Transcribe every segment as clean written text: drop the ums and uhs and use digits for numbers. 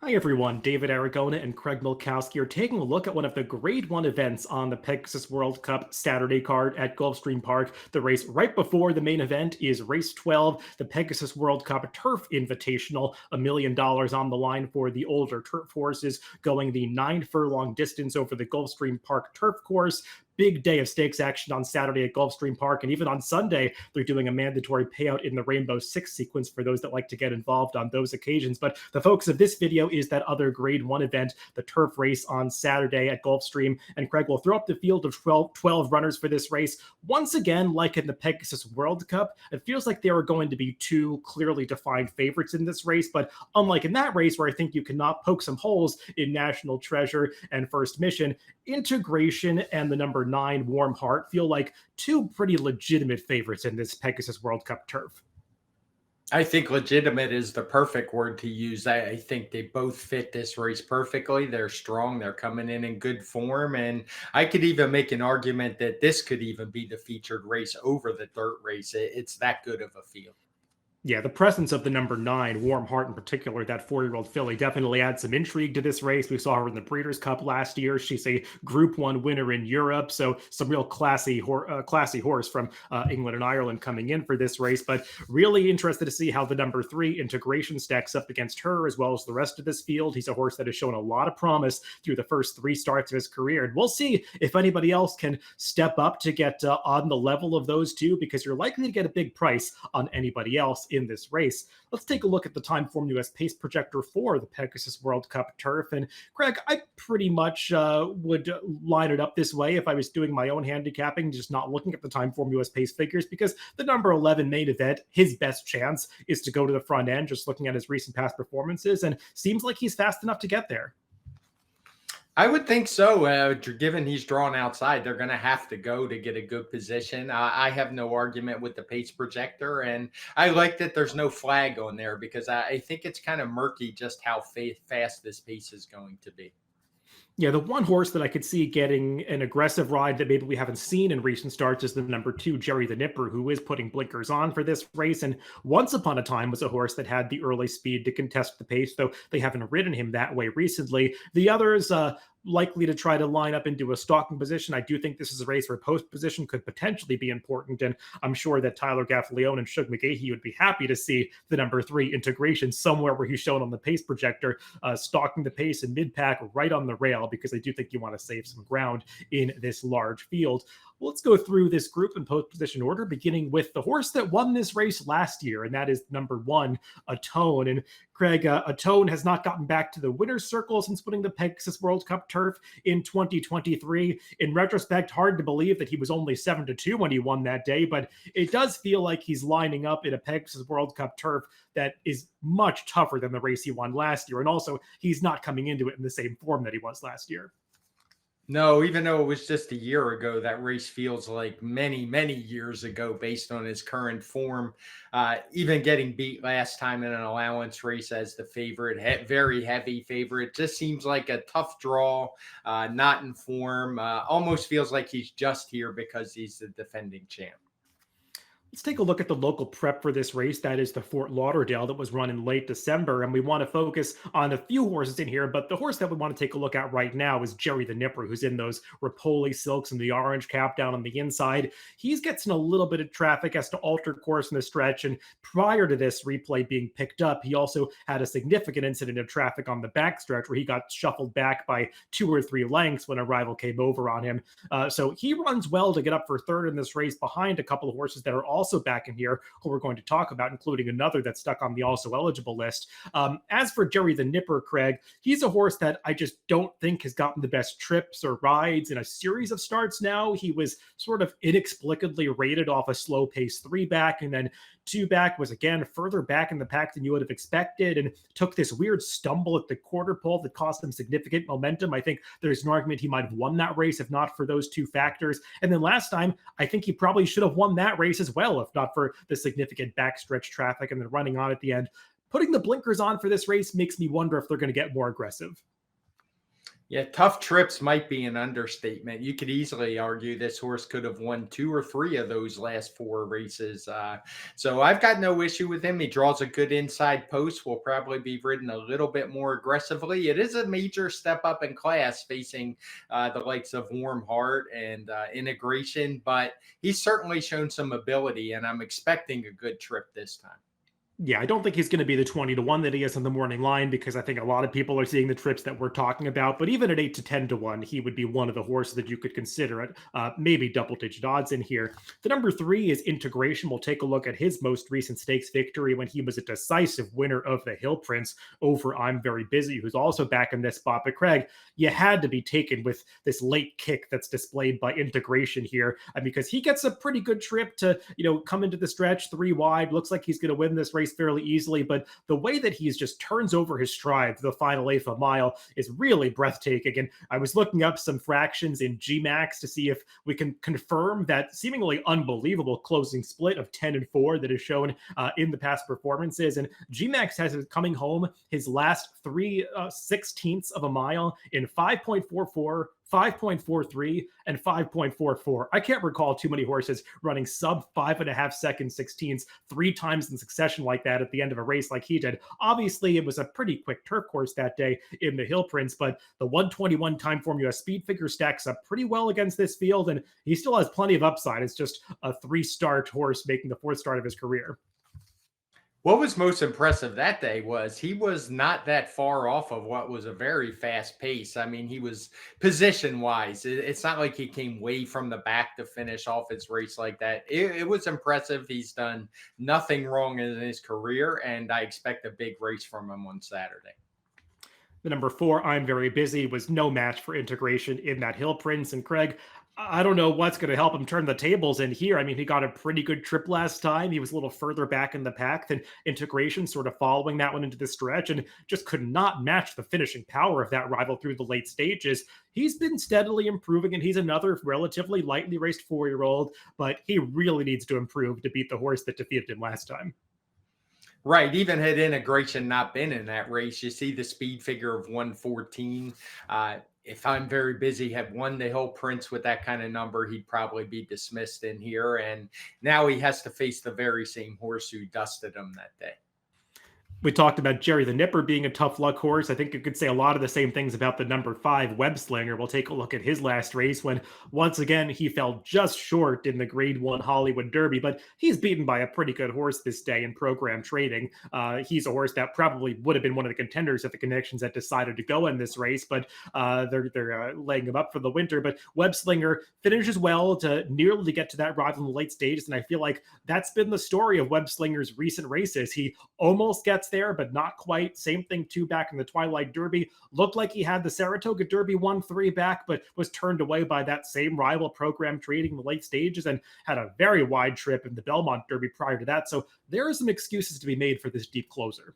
Hi everyone, David Aragona and Craig Milkowski are taking a look at one of the Grade 1 events on the Pegasus World Cup Saturday card at Gulfstream Park. The race right before the main event is race 12, the Pegasus World Cup Turf Invitational, $1 million on the line for the older turf horses going the 9 furlong distance over the Gulfstream Park turf course. Big day of stakes action on Saturday at Gulfstream Park. And even on Sunday, they're doing a mandatory payout in the Rainbow Six sequence for those that like to get involved on those occasions. But the focus of this video is that other Grade 1 event, the turf race on Saturday at Gulfstream. And Craig will throw up the field of 12 runners for this race. Once again, like in the Pegasus World Cup, it feels like there are going to be two clearly defined favorites in this race. But unlike in that race, where I think you cannot poke some holes in National Treasure and First Mission, Integration and the number 9 Warm Heart feel like two pretty legitimate favorites in this Pegasus World Cup turf. I think legitimate is the perfect word to use. I think they both fit this race perfectly. They're strong. They're coming in good form. And I could even make an argument that this could even be the featured race over the dirt race. It's that good of a field. Yeah, the presence of the number 9, Warm Heart in particular, that 4-year-old filly, definitely adds some intrigue to this race. We saw her in the Breeders' Cup last year. She's a Group 1 winner in Europe, so some real classy horse from England and Ireland coming in for this race. But really interested to see how the number 3, Integration, stacks up against her, as well as the rest of this field. He's a horse that has shown a lot of promise through the first 3 starts of his career. And we'll see if anybody else can step up to get on the level of those two, because you're likely to get a big price on anybody else in this race. Let's take a look at the Timeform US pace projector for the Pegasus World Cup turf. And Craig, I pretty much would line it up this way if I was doing my own handicapping, just not looking at the Timeform US pace figures, because the number 11 main event, his best chance is to go to the front end, just looking at his recent past performances, and seems like he's fast enough to get there. I would think so. Given he's drawn outside, they're going to have to go to get a good position. I have no argument with the pace projector, and I like that there's no flag on there because I think it's kind of murky just how fast this pace is going to be. Yeah, the one horse that I could see getting an aggressive ride that maybe we haven't seen in recent starts is the number 2, Jerry the Nipper, who is putting blinkers on for this race. And once upon a time was a horse that had the early speed to contest the pace, though they haven't ridden him that way recently. The others, likely to try to line up into a stalking position. I do think this is a race where post position could potentially be important, and I'm sure that Tyler Gaffalione and Shug McGahee would be happy to see the number 3, Integration, somewhere where he's shown on the pace projector, stalking the pace in mid-pack right on the rail, because I do think you want to save some ground in this large field. Let's go through this group in post position order, beginning with the horse that won this race last year, and that is number 1, Atone. And Craig, Atone has not gotten back to the winner's circle since winning the Pegasus World Cup turf in 2023. In retrospect, hard to believe that he was only 7-2 when he won that day, but it does feel like he's lining up in a Pegasus World Cup turf that is much tougher than the race he won last year. And also, he's not coming into it in the same form that he was last year. No, even though it was just a year ago, that race feels like many, many years ago based on his current form. Even getting beat last time in an allowance race as the favorite, very heavy favorite, just seems like a tough draw, not in form. Almost feels like he's just here because he's the defending champ. Let's take a look at the local prep for this race. That is the Fort Lauderdale that was run in late December. And we want to focus on a few horses in here, but the horse that we want to take a look at right now is Jerry the Nipper, who's in those Rapoli silks and the orange cap down on the inside. He's getting a little bit of traffic, has to alter course in the stretch. And prior to this replay being picked up, he also had a significant incident of traffic on the backstretch where he got shuffled back by 2 or 3 lengths when a rival came over on him. So he runs well to get up for third in this race behind a couple of horses that are also back in here, who we're going to talk about, including another that's stuck on the also eligible list. As for Jerry the Nipper, Craig, he's a horse that I just don't think has gotten the best trips or rides in a series of starts now. He was sort of inexplicably rated off a slow pace 3 back, and then 2 back was again further back in the pack than you would have expected, and took this weird stumble at the quarter pole that cost him significant momentum. I think there's an argument he might have won that race if not for those 2 factors. And then last time, I think he probably should have won that race as well if not for the significant backstretch traffic and then running on at the end. Putting the blinkers on for this race makes me wonder if they're going to get more aggressive. Yeah, tough trips might be an understatement. You could easily argue this horse could have won two or three of those last four races. So I've got no issue with him. He draws a good inside post, will probably be ridden a little bit more aggressively. It is a major step up in class facing the likes of Warm Heart and Integration, but he's certainly shown some ability, and I'm expecting a good trip this time. Yeah, I don't think he's going to be the 20 to 1 that he is on the morning line because I think a lot of people are seeing the trips that we're talking about. But even at 8 to 10 to 1, he would be one of the horses that you could consider it. Maybe double digit odds in here. The number three is Integration. We'll take a look at his most recent stakes victory when he was a decisive winner of the Hill Prince over I'm Very Busy, who's also back in this spot. But Craig, you had to be taken with this late kick that's displayed by Integration here because he gets a pretty good trip to, come into the stretch three wide. Looks like he's going to win this race fairly easily, but the way that he's just turns over his stride the final eighth of a mile is really breathtaking. And I was looking up some fractions in GMAX to see if we can confirm that seemingly unbelievable closing split of 10 and 4 that is shown in the past performances. And GMAX has it coming home his last 3/16ths of a mile in 5.44, 5.43, and 5.44. I can't recall too many horses running sub 5.5 second 16s three times in succession like that at the end of a race like he did. Obviously, it was a pretty quick turf course that day in the Hill Prince, but the 121 time formula speed figure stacks up pretty well against this field, and he still has plenty of upside. It's just a three-start horse making the fourth start of his career. What was most impressive that day was he was not that far off of what was a very fast pace. I mean, he was position wise. It's not like he came way from the back to finish off his race like that. It was impressive. He's done nothing wrong in his career, and I expect a big race from him on Saturday. The number four, I'm Very Busy, was no match for Integration in that Hill Prince. And Craig, I don't know what's going to help him turn the tables in here. I mean, he got a pretty good trip last time. He was a little further back in the pack than Integration, sort of following that one into the stretch, and just could not match the finishing power of that rival through the late stages. He's been steadily improving, and he's another relatively lightly raced 4-year-old, but he really needs to improve to beat the horse that defeated him last time. Right. Even had Integration not been in that race, you see the speed figure of 114. If I'm Very Busy had won the Hill Prince with that kind of number, he'd probably be dismissed in here. And now he has to face the very same horse who dusted him that day. We talked about Jerry the Nipper being a tough luck horse. I think you could say a lot of the same things about the number 5 Web Slinger. We'll take a look at his last race when once again he fell just short in the Grade 1 Hollywood Derby, but he's beaten by a pretty good horse this day in program trading. He's a horse that probably would have been one of the contenders at the connections that decided to go in this race, but they're laying him up for the winter. But Web Slinger finishes well to nearly get to that rival in the late stages, and I feel like that's been the story of Web Slinger's recent races. He almost gets there, but not quite. Same thing too back in the Twilight Derby. Looked like he had the Saratoga Derby 1-3 back, but was turned away by that same rival program trading in the late stages and had a very wide trip in the Belmont Derby prior to that. So there are some excuses to be made for this deep closer.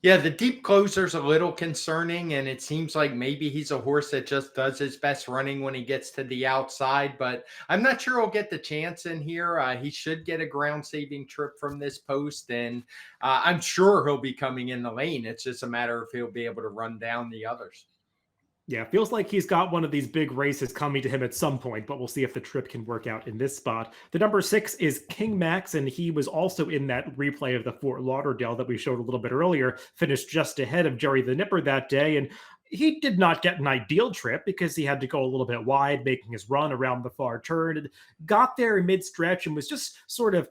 Yeah, the deep closer's a little concerning, and it seems like maybe he's a horse that just does his best running when he gets to the outside, but I'm not sure he'll get the chance in here. He should get a ground-saving trip from this post, and I'm sure he'll be coming in the lane. It's just a matter of he'll be able to run down the others. Yeah, feels like he's got one of these big races coming to him at some point, but we'll see if the trip can work out in this spot. The number 6 is King Max, and he was also in that replay of the Fort Lauderdale that we showed a little bit earlier, finished just ahead of Jerry the Nipper that day, and he did not get an ideal trip because he had to go a little bit wide, making his run around the far turn. And got there mid-stretch and was just sort of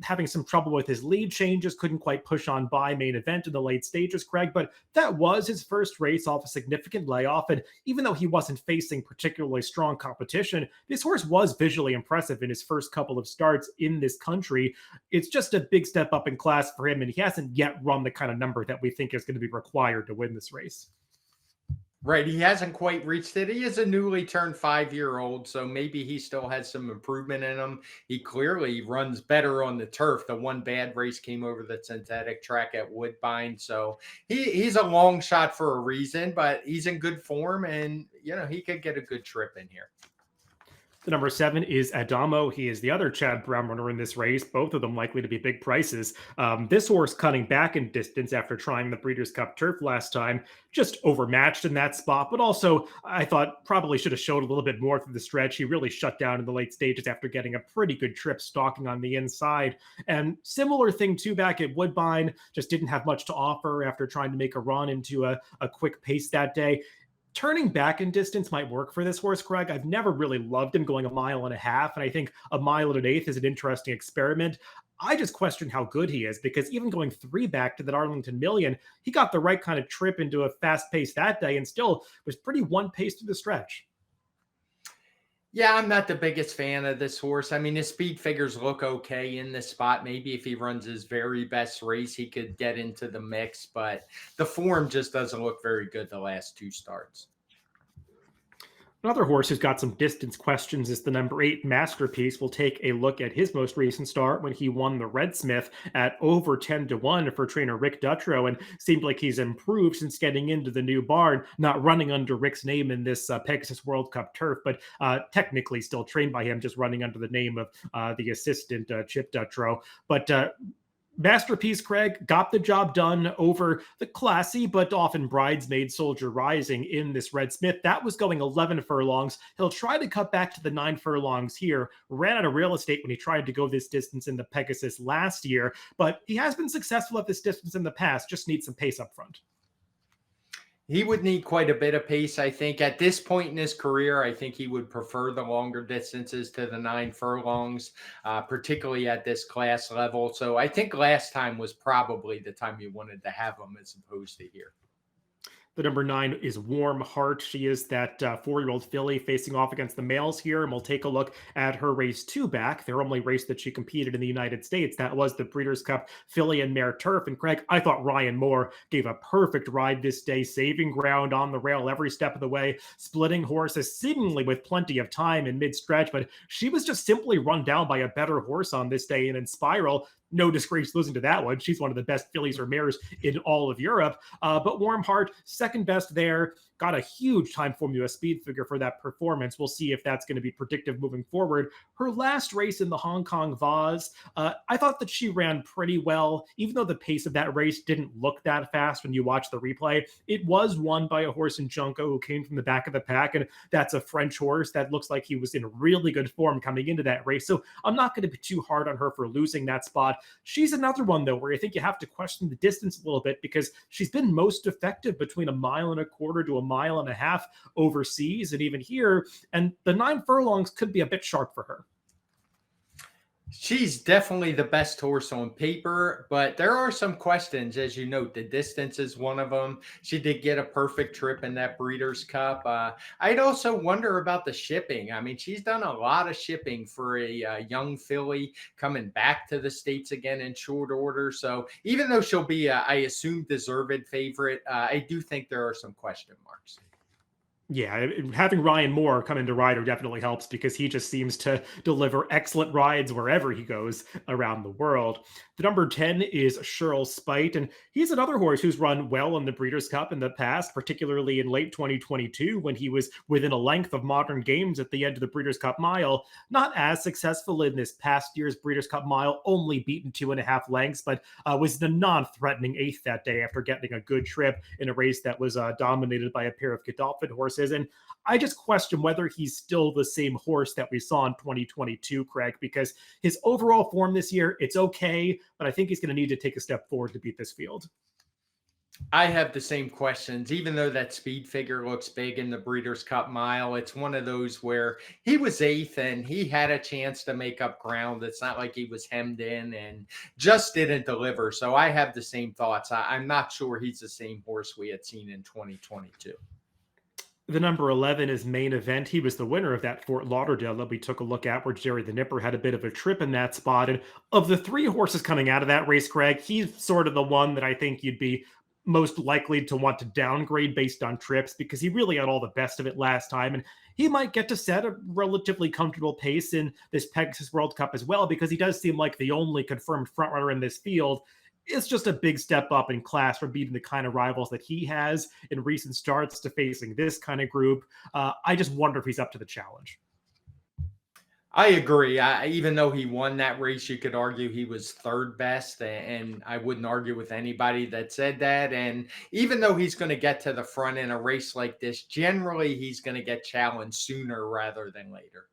having some trouble with his lead changes, couldn't quite push on by main event in the late stages, Craig. But that was his first race off a significant layoff. And even though he wasn't facing particularly strong competition, this horse was visually impressive in his first couple of starts in this country. It's just a big step up in class for him, and he hasn't yet run the kind of number that we think is going to be required to win this race. Right. He hasn't quite reached it. He is a newly turned 5-year-old, so maybe he still has some improvement in him. He clearly runs better on the turf. The one bad race came over the synthetic track at Woodbine. So he's a long shot for a reason, but he's in good form, and he could get a good trip in here. The number 7 is Adamo. He is the other Chad Brown runner in this race. Both of them likely to be big prices. This horse cutting back in distance after trying the Breeders' Cup Turf last time, just overmatched in that spot. But also, I thought probably should have showed a little bit more through the stretch. He really shut down in the late stages after getting a pretty good trip stalking on the inside. And similar thing too back at Woodbine, just didn't have much to offer after trying to make a run into a quick pace that day. Turning back in distance might work for this horse, Craig. I've never really loved him going a mile and a half, and I think a mile and an eighth is an interesting experiment. I just question how good he is because even going three back to that Arlington Million, he got the right kind of trip into a fast pace that day and still was pretty one pace through the stretch. Yeah, I'm not the biggest fan of this horse. I mean, his speed figures look okay in this spot. Maybe if he runs his very best race, he could get into the mix, but the form just doesn't look very good the last two starts. Another horse who's got some distance questions is the number 8 Masterpiece. We'll take a look at his most recent start when he won the Red Smith at over 10-1 for trainer Rick Dutrow, and seemed like he's improved since getting into the new barn, not running under Rick's name in this Pegasus World Cup turf, but technically still trained by him, just running under the name of the assistant Chip Dutrow. But Masterpiece Craig got the job done over the classy but often bridesmaid Soldier Rising in this Red Smith. That was going 11 furlongs. He'll try to cut back to the 9 furlongs here. Ran out of real estate when he tried to go this distance in the Pegasus last year, but he has been successful at this distance in the past. Just needs some pace up front. He would need quite a bit of pace, I think. At this point in his career, I think he would prefer the longer distances to the 9 furlongs, particularly at this class level. So I think last time was probably the time you wanted to have him as opposed to here. The number 9 is Warm Heart. She is that 4-year-old filly facing off against the males here, and we'll take a look at her race 2 back, their only race that she competed in the United States. That was the Breeders' Cup Filly and Mare Turf. And Craig, I thought Ryan Moore gave a perfect ride this day, saving ground on the rail every step of the way, splitting horses seemingly with plenty of time in mid-stretch, but she was just simply run down by a better horse on this day. And in Spiral, no disgrace losing to that one. She's one of the best fillies or mares in all of Europe. But Warm Heart, second best there. Got a huge time formula speed figure for that performance. We'll see if that's going to be predictive moving forward. Her last race in the Hong Kong Vase, I thought that she ran pretty well, even though the pace of that race didn't look that fast when you watch the replay. It was won by a horse in Junko who came from the back of the pack, and that's a French horse that looks like he was in really good form coming into that race. So I'm not going to be too hard on her for losing that spot. She's another one, though, where I think you have to question the distance a little bit because she's been most effective between a mile and a quarter to a mile and a half overseas and even here. And the 9 furlongs could be a bit sharp for her. She's definitely the best horse on paper, but there are some questions, as you note. The distance is one of them. She did get a perfect trip in that Breeders' Cup. I'd also wonder about the shipping. I mean, she's done a lot of shipping for a young filly coming back to the States again in short order. So even though she'll be, I assume, deserved favorite, I do think there are some question marks. Yeah, having Ryan Moore come into rider definitely helps because he just seems to deliver excellent rides wherever he goes around the world. The number 10 is Cheryl Spite, and he's another horse who's run well in the Breeders' Cup in the past, particularly in late 2022 when he was within a length of Modern Games at the end of the Breeders' Cup Mile. Not as successful in this past year's Breeders' Cup Mile, only beaten 2.5 lengths, but was the non-threatening 8th that day after getting a good trip in a race that was dominated by a pair of Godolphin horses. And I just question whether he's still the same horse that we saw in 2022, Craig, because his overall form this year, it's okay, but I think he's going to need to take a step forward to beat this field. I have the same questions. Even though that speed figure looks big in the Breeders' Cup Mile, it's one of those where he was 8th and he had a chance to make up ground. It's not like he was hemmed in and just didn't deliver. So I have the same thoughts. I'm not sure he's the same horse we had seen in 2022. The number 11 is Main Event. He was the winner of that Fort Lauderdale that we took a look at where Jerry the Nipper had a bit of a trip in that spot. And of the 3 horses coming out of that race, Craig, he's sort of the one that I think you'd be most likely to want to downgrade based on trips because he really had all the best of it last time. And he might get to set a relatively comfortable pace in this Pegasus World Cup as well because he does seem like the only confirmed frontrunner in this field. It's just a big step up in class from beating the kind of rivals that he has in recent starts to facing this kind of group. I just wonder if he's up to the challenge. I agree. Even though he won that race, you could argue he was third best, and I wouldn't argue with anybody that said that. And even though he's going to get to the front in a race like this, generally he's going to get challenged sooner rather than later.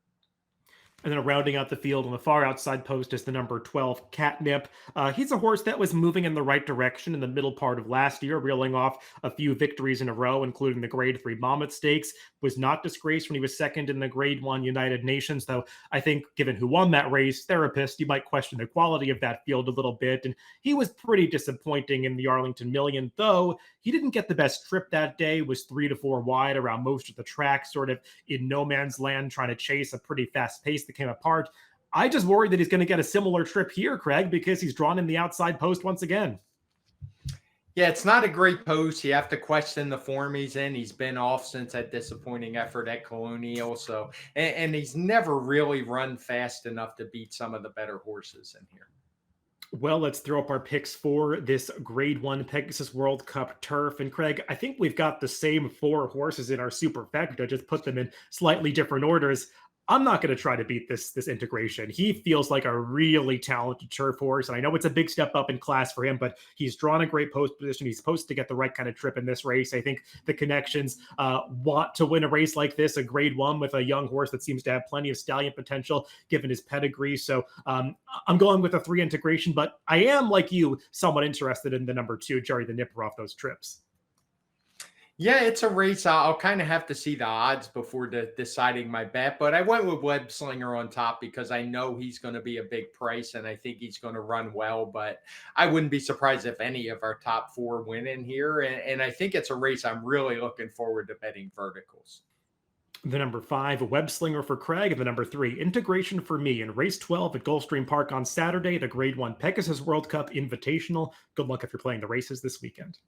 And then rounding out the field on the far outside post is the number 12 Catnip. He's a horse that was moving in the right direction in the middle part of last year, reeling off a few victories in a row, including the Grade 3 Monmouth Stakes. Was not disgraced when he was second in the Grade 1 United Nations, though I think given who won that race, Therapist, you might question the quality of that field a little bit. And he was pretty disappointing in the Arlington Million, though he didn't get the best trip that day, was 3 to 4 wide around most of the track, sort of in no man's land, trying to chase a pretty fast pace that came apart. I just worry that he's going to get a similar trip here, Craig, because he's drawn in the outside post once again. Yeah, it's not a great post. You have to question the form he's in. He's been off since that disappointing effort at Colonial. So, and he's never really run fast enough to beat some of the better horses in here. Well, let's throw up our picks for this Grade 1 Pegasus World Cup turf. And Craig, I think we've got the same four horses in our superfecta, just put them in slightly different orders. I'm not going to try to beat this integration. He feels like a really talented turf horse, and I know it's a big step up in class for him, but he's drawn a great post position. He's supposed to get the right kind of trip in this race. I think the connections want to win a race like this, a Grade 1 with a young horse that seems to have plenty of stallion potential given his pedigree. So I'm going with a 3 integration, but I am, like you, somewhat interested in the number 2, Jerry the Nipper, off those trips. Yeah, it's a race. I'll kind of have to see the odds before deciding my bet, but I went with Web Slinger on top because I know he's going to be a big price and I think he's going to run well. But I wouldn't be surprised if any of our top 4 win in here. And I think it's a race I'm really looking forward to betting verticals. The number 5, Web Slinger for Craig, and the number 3, Integration for me in race 12 at Gulfstream Park on Saturday, the Grade 1 Pegasus World Cup Invitational. Good luck if you're playing the races this weekend.